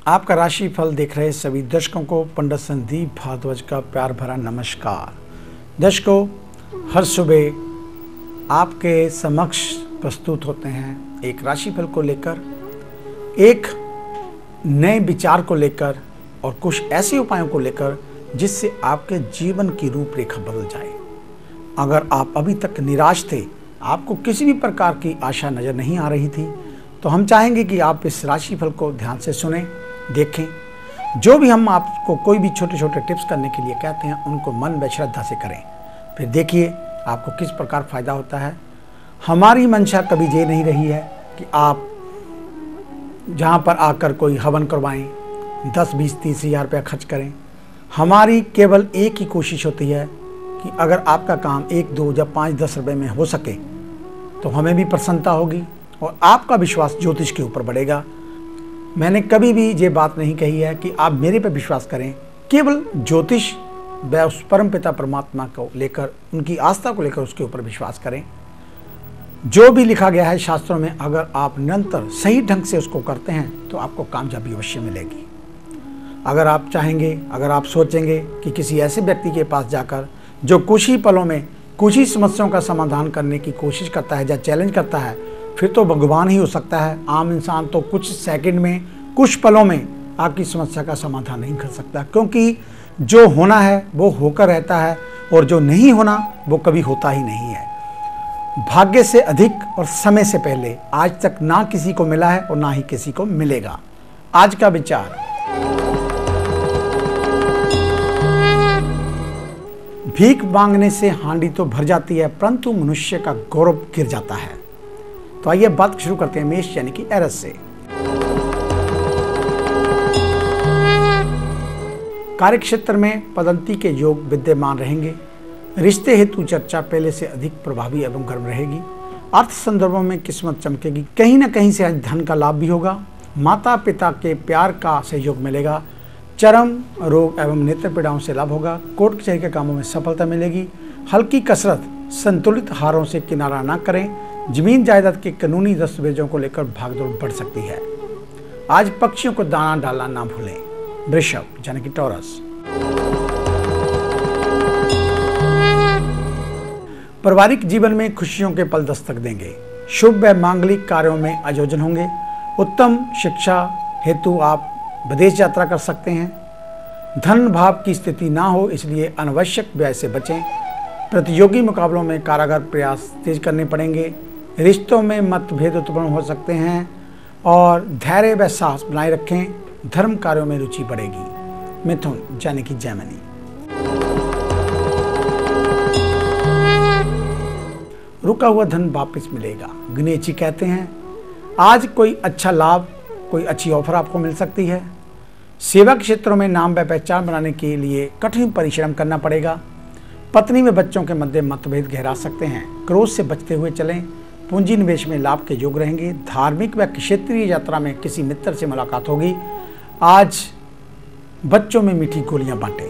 आपका राशि फल देख रहे सभी दर्शकों को पंडित संदीप भारद्वाज का प्यार भरा नमस्कार। दर्शकों, हर सुबह आपके समक्ष प्रस्तुत होते हैं एक राशिफल को लेकर, एक नए विचार को लेकर और कुछ ऐसे उपायों को लेकर जिससे आपके जीवन की रूपरेखा बदल जाए। अगर आप अभी तक निराश थे, आपको किसी भी प्रकार की आशा नजर नहीं आ रही थी, तो हम चाहेंगे कि आप इस राशिफल को ध्यान से सुनें, देखें। जो भी हम आपको कोई भी छोटे छोटे टिप्स करने के लिए कहते हैं उनको मन व श्रद्धा से करें, फिर देखिए आपको किस प्रकार फ़ायदा होता है। हमारी मंशा कभी ये नहीं रही है कि आप जहाँ पर आकर कोई हवन करवाएं, 10, 20, 30 हज़ार रुपया खर्च करें। हमारी केवल एक ही कोशिश होती है कि अगर आपका काम 1, 2 या 5, 10 रुपये में हो सके तो हमें भी प्रसन्नता होगी और आपका विश्वास ज्योतिष के ऊपर बढ़ेगा। मैंने कभी भी ये बात नहीं कही है कि आप मेरे पर विश्वास करें, केवल ज्योतिष व उस परम पिता परमात्मा को लेकर, उनकी आस्था को लेकर उसके ऊपर विश्वास करें। जो भी लिखा गया है शास्त्रों में, अगर आप निरंतर सही ढंग से उसको करते हैं तो आपको कामयाबी अवश्य मिलेगी। अगर आप चाहेंगे, अगर आप सोचेंगे कि किसी ऐसे व्यक्ति के पास जाकर जो कुछ ही पलों में कुछ ही समस्याओं का समाधान करने की कोशिश करता है या चैलेंज करता है, फिर तो भगवान ही हो सकता है। आम इंसान तो कुछ सेकंड में, कुछ पलों में आपकी समस्या का समाधान नहीं कर सकता, क्योंकि जो होना है वो होकर रहता है और जो नहीं होना वो कभी होता ही नहीं है। भाग्य से अधिक और समय से पहले आज तक ना किसी को मिला है और ना ही किसी को मिलेगा। आज का विचार, भीख मांगने से हांडी तो भर जाती है परंतु मनुष्य का गौरव गिर जाता है। तो आइए बात शुरू करते हैं मेष यानी कि एरस से। कार्यक्षेत्र में पदोन्नति के योग विद्यमान रहेंगे। रिश्ते हेतु चर्चा पहले से अधिक प्रभावी एवं गर्म रहेगी। अर्थ संदर्भों में किस्मत चमकेगी। कहीं न कहीं से आज धन का लाभ भी होगा। माता पिता के प्यार का सहयोग मिलेगा। चर्म रोग एवं नेत्र पीड़ाओं से लाभ होगा। कोर्ट कचहरी के कामों में सफलता मिलेगी। हल्की कसरत, संतुलित आहारों से किनारा न करें। जमीन जायदाद के कानूनी दस्तावेजों को लेकर भागदौड़ बढ़ सकती है। आज पक्षियों को दाना डालना ना भूलें। वृषभ यानी कि टॉरस, पारिवारिक जीवन में खुशियों के पल दस्तक देंगे। शुभ व मांगलिक कार्यों में आयोजन होंगे। उत्तम शिक्षा हेतु आप विदेश यात्रा कर सकते हैं। धन भाव की स्थिति ना हो, इसलिए अनावश्यक व्यय से बचें। प्रतियोगी मुकाबलों में कारागार प्रयास तेज करने पड़ेंगे। रिश्तों में मतभेद उत्पन्न हो सकते हैं और धैर्य व साहस बनाए रखें। धर्म कार्यों में रुचि बढ़ेगी। मिथुन यानी कि जैमिनी, रुका हुआ धन वापस मिलेगा। गणेश जी कहते हैं आज कोई अच्छा लाभ, कोई अच्छी ऑफर आपको मिल सकती है। सेवा क्षेत्रों में नाम व पहचान बनाने के लिए कठिन परिश्रम करना पड़ेगा। पत्नी व बच्चों के मध्य मतभेद गहरा सकते हैं। क्रोध से बचते हुए चलें। पूंजी निवेश में लाभ के योग रहेंगे। धार्मिक व क्षेत्रीय यात्रा में किसी मित्र से मुलाकात होगी। आज बच्चों में मीठी गोलियां बांटें।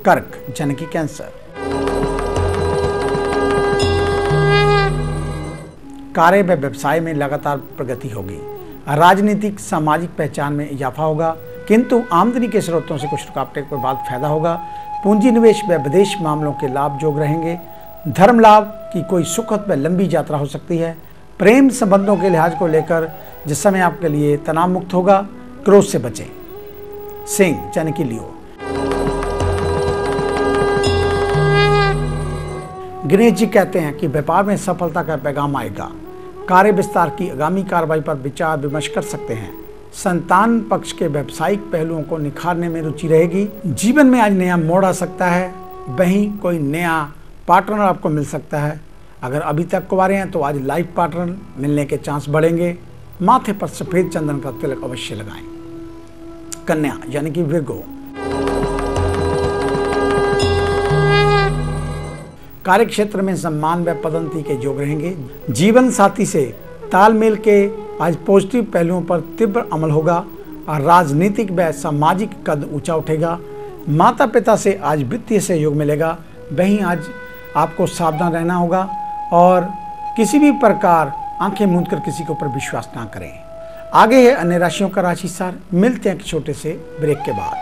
कर्क यानी कि कैंसर, कार्य व व्यवसाय में लगातार प्रगति होगी। राजनीतिक सामाजिक पहचान में इजाफा होगा, किंतु आमदनी के स्रोतों से कुछ रुकावटें के बाद फायदा होगा। पूंजी निवेश व विदेश मामलों के लाभ योग रहेंगे। धर्म लाभ की कोई सुखद व लंबी यात्रा हो सकती है। प्रेम संबंधों के लिहाज को लेकर जिस समय आपके लिए तनाव मुक्त होगा। क्रोध से बचें। सिंह यानी कि लियो, गणेश जी कहते हैं कि व्यापार में सफलता का पैगाम आएगा। कार्य विस्तार की आगामी कार्रवाई पर विचार विमर्श कर सकते हैं। संतान पक्ष के व्यावसायिक पहलुओं को निखारने में रुचि रहेगी। जीवन में आज नया मोड़ आ सकता है। वहीं कोई नया पार्टनर आपको मिल सकता है। अगर अभी तक कुंवारे हैं तो आज लाइफ पार्टनर मिलने के चांस बढ़ेंगे। माथे पर सफेद चंदन का तिलक अवश्य लगाएं। कन्या यानी कि विर्गो, कार्यक्षेत्र में सम्मान व पदोन्नति के योग रहेंगे। जीवन साथी से तालमेल के आज पॉजिटिव पहलुओं पर तीव्र अमल होगा और राजनीतिक व सामाजिक कद ऊंचा उठेगा। माता पिता से आज वित्तीय सहयोग मिलेगा। वहीं आज आपको सावधान रहना होगा और किसी भी प्रकार आंखें मूंद कर किसी के ऊपर विश्वास ना करें। आगे है अन्य राशियों का राशि सार। मिलते हैं एक छोटे से ब्रेक के बाद।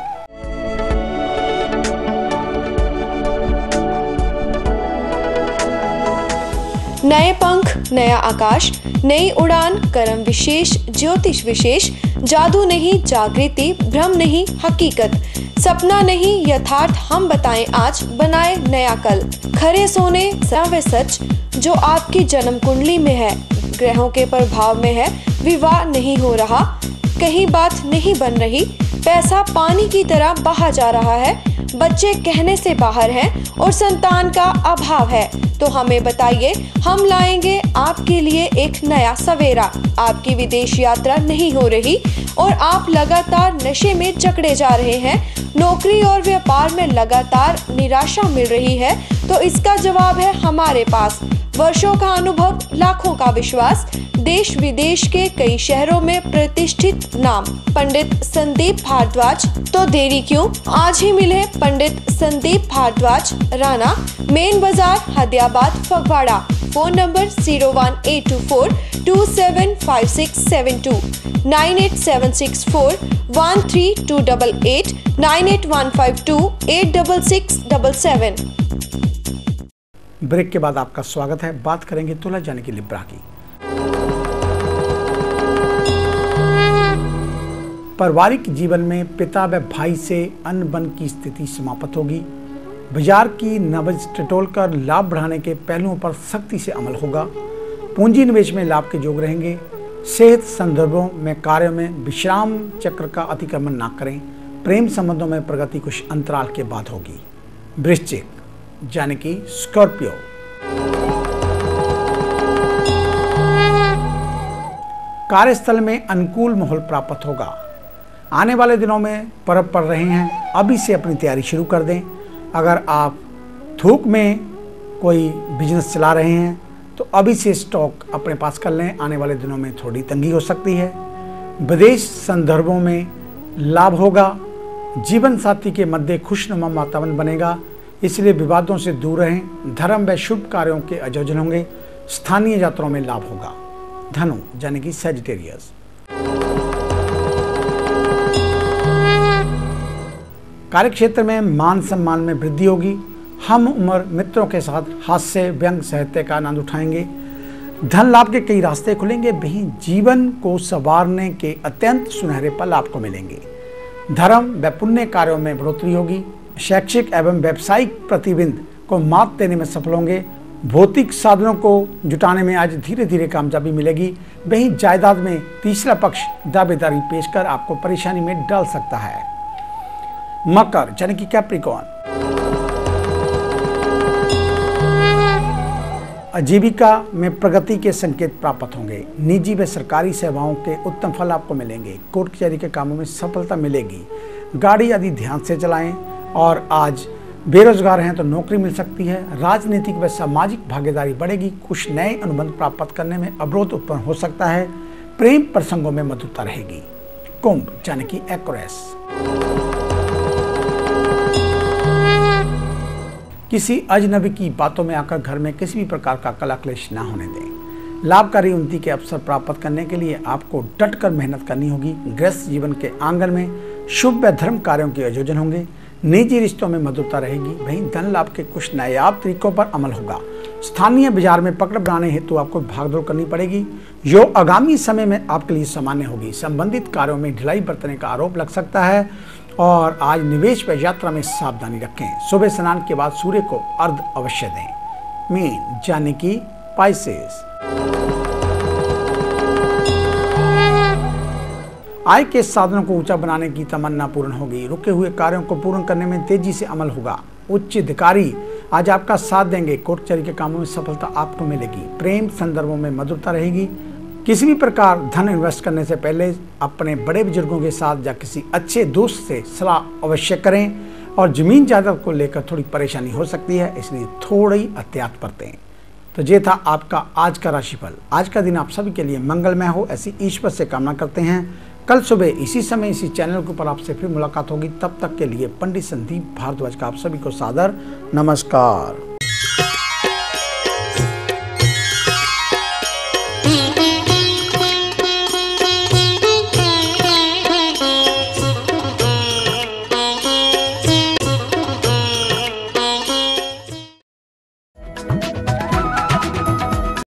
नए पंख, नया आकाश, नई उड़ान, कर्म विशेष, ज्योतिष विशेष, जादू नहीं जागृति, भ्रम नहीं हकीकत, सपना नहीं यथार्थ, हम बताएं आज, बनाए नया कल। खरे सोने व सच जो आपकी जन्म कुंडली में है, ग्रहों के प्रभाव में है, विवाह नहीं हो रहा, कहीं बात नहीं बन रही, पैसा पानी की तरह बहा जा रहा है, बच्चे कहने से बाहर हैं और संतान का अभाव है, तो हमें बताइए, हम लाएंगे आपके लिए एक नया सवेरा। आपकी विदेश यात्रा नहीं हो रही और आप लगातार नशे में जकड़े जा रहे हैं, नौकरी और व्यापार में लगातार निराशा मिल रही है, तो इसका जवाब है हमारे पास। वर्षों का अनुभव, लाखों का विश्वास, देश विदेश के कई शहरों में प्रतिष्ठित नाम पंडित संदीप भारद्वाज। तो देरी क्यों, आज ही मिले पंडित संदीप भारद्वाज, राणा, मेन बाजार, Hadiabad, Phagwara. Phone number 01824275672, 9876413288, 9815286677। Break के बाद आपका स्वागत है। बात करेंगे तुला यानी कि लिब्रा की। पारिवारिक जीवन में पिता व भाई से अनबन की स्थिति समाप्त होगी। बाजार की नब्ज टटोल कर लाभ बढ़ाने के पहलुओं पर सख्ती से अमल होगा। पूंजी निवेश में लाभ के योग रहेंगे। सेहत संदर्भों में कार्यों में विश्राम चक्र का अतिक्रमण न करें। प्रेम संबंधों में प्रगति कुछ अंतराल के बाद होगी। वृश्चिक यानी कि स्कॉर्पियो, कार्यस्थल में अनुकूल माहौल प्राप्त होगा। आने वाले दिनों में पर्व पड़ रहे हैं, अभी से अपनी तैयारी शुरू कर दें। अगर आप थोक में कोई बिजनेस चला रहे हैं तो अभी से स्टॉक अपने पास कर लें, आने वाले दिनों में थोड़ी तंगी हो सकती है। विदेश संदर्भों में लाभ होगा। जीवन साथी के मध्य खुशनुमा वातावरण बनेगा, इसलिए विवादों से दूर रहें। धर्म व शुभ कार्यों के आयोजन होंगे। स्थानीय यात्राओं में लाभ होगा। धनु यानी कि सैजिटेरियस, कार्यक्षेत्र में मान सम्मान में वृद्धि होगी। हम उम्र मित्रों के साथ हास्य व्यंग साहित्य का आनंद उठाएंगे। धन लाभ के कई रास्ते खुलेंगे। वहीं जीवन को संवारने के अत्यंत सुनहरे पल आपको मिलेंगे। धर्म व पुण्य कार्यों में बढ़ोतरी होगी। शैक्षिक एवं व्यावसायिक प्रतिबंध को मात देने में सफल होंगे। भौतिक साधनों को जुटाने में आज धीरे धीरे कामयाबी मिलेगी। वहीं जायदाद में तीसरा पक्ष दावेदारी पेश कर आपको परेशानी में डाल सकता है। मकर यानी कि कैप्रिकॉर्न, आजीविका में प्रगति के संकेत प्राप्त होंगे। निजी व सरकारी सेवाओं के उत्तम फल आपको मिलेंगे। कोर्ट कचहरी के कामों में सफलता मिलेगी। गाड़ी आदि ध्यान से चलाएं। और आज बेरोजगार हैं तो नौकरी मिल सकती है। राजनीतिक व सामाजिक भागीदारी बढ़ेगी। कुछ नए अनुबंध प्राप्त करने में अवरोध उत्पन्न हो सकता है। प्रेम प्रसंगों में मधुरता रहेगी। कुंभ यानी कि एक्वेरियस, किसी अजनबी की बातों में आकर घर में किसी भी प्रकार का कलह क्लेश न होने दें। लाभकारी उन्नति के अवसर प्राप्त करने के लिए आपको डटकर मेहनत करनी होगी। गृहस्थ जीवन के आंगन में शुभ व धर्म कार्यों के आयोजन होंगे। निजी रिश्तों में मधुरता रहेगी। वहीं धन लाभ के कुछ नायाब तरीकों पर अमल होगा। स्थानीय बाजार में पकड़ बनाने हेतु आपको भागदौड़ करनी पड़ेगी, जो आगामी समय में आपके लिए सामान्य होगी। संबंधित कार्यों में ढिलाई बरतने का आरोप लग सकता है और आज निवेश व यात्रा में सावधानी रखें। सुबह स्नान के बाद सूर्य को अर्घ्य अवश्य दें। मीन यानी कि पाइसेस, आय के साधनों को ऊंचा बनाने की तमन्ना पूर्ण होगी। रुके हुए कार्यों को पूर्ण करने में तेजी से अमल होगा। उच्च अधिकारी आज आपका साथ देंगे। कोर्ट कचहरी के कामों में सफलता आपको मिलेगी। प्रेम संदर्भों में मधुरता रहेगी। किसी भी प्रकार धन इन्वेस्ट करने से पहले अपने बड़े बुजुर्गों के साथ या किसी अच्छे दोस्त से सलाह अवश्य करें। और जमीन जायदाद को लेकर थोड़ी परेशानी हो सकती है, इसलिए थोड़ी एहतियात बरतें। तो ये था आपका आज का राशिफल। आज का दिन आप सभी के लिए मंगलमय हो, ऐसी ईश्वर से कामना करते हैं। कल सुबह इसी समय इसी चैनल के ऊपर आपसे फिर मुलाकात होगी। तब तक के लिए पंडित संदीप भारद्वाज का आप सभी को सादर नमस्कार।